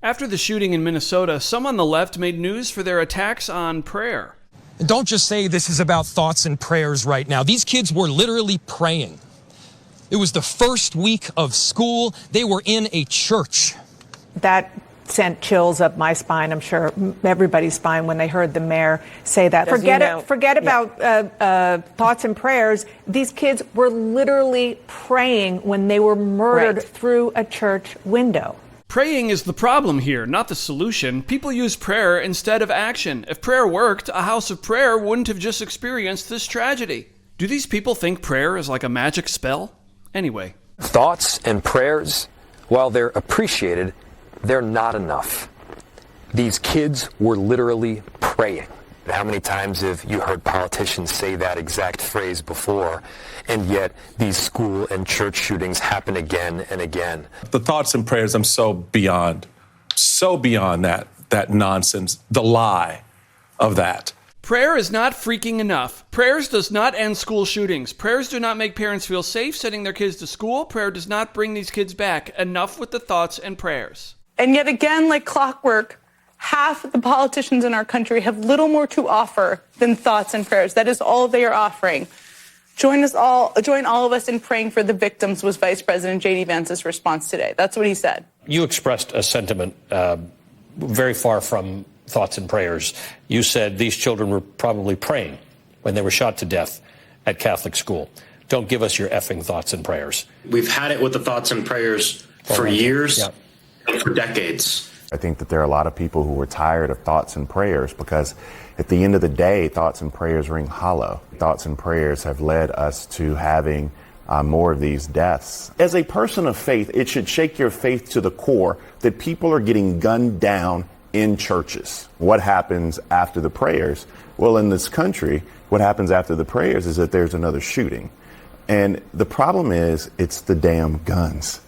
After the shooting in Minnesota, some on the left made news for their attacks on prayer. And don't just say this is about thoughts and prayers right now. These kids were literally praying. It was the first week of school. They were in a church. That sent chills up my spine. I'm sure everybody's spine when they heard the mayor say that. Forget about thoughts and prayers. These kids were literally praying when they were murdered through a church window. Praying is the problem here, not the solution. People use prayer instead of action. If prayer worked, a house of prayer wouldn't have just experienced this tragedy. Do these people think prayer is like a magic spell? Anyway. Thoughts and prayers, while they're appreciated, they're not enough. These kids were literally praying. How many times have you heard politicians say that exact phrase before, and yet these school and church shootings happen again and again? The thoughts and prayers, I'm so beyond that nonsense, the lie of that. Prayer is not freaking enough. Prayers does not end school shootings. Prayers do not make parents feel safe sending their kids to school. Prayer does not bring these kids back. Enough with the thoughts and prayers. And yet again, like clockwork, half of the politicians in our country have little more to offer than thoughts and prayers. That is all they are offering. Join all of us in praying for the victims, was Vice President J.D. Vance's response today. That's what he said. You expressed a sentiment very far from thoughts and prayers. You said these children were probably praying when they were shot to death at Catholic school. Don't give us your effing thoughts and prayers. We've had it with the thoughts and prayers for years and for decades. I think that there are a lot of people who are tired of thoughts and prayers because at the end of the day, thoughts and prayers ring hollow. Thoughts and prayers have led us to having more of these deaths. As a person of faith, it should shake your faith to the core that people are getting gunned down in churches. What happens after the prayers? Well, in this country, what happens after the prayers is that there's another shooting. And the problem is, it's the damn guns.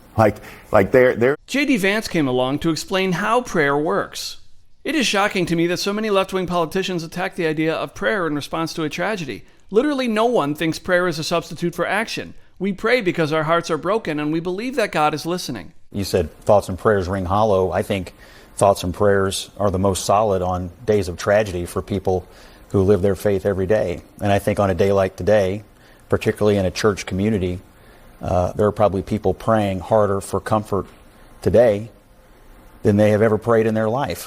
Like they're J.D. Vance came along to explain how prayer works. It is shocking to me that so many left-wing politicians attack the idea of prayer in response to a tragedy. Literally no one thinks prayer is a substitute for action. We pray because our hearts are broken and we believe that God is listening. You said thoughts and prayers ring hollow. I think thoughts and prayers are the most solid on days of tragedy for people who live their faith every day. And I think on a day like today, particularly in a church community, there are probably people praying harder for comfort today than they have ever prayed in their life.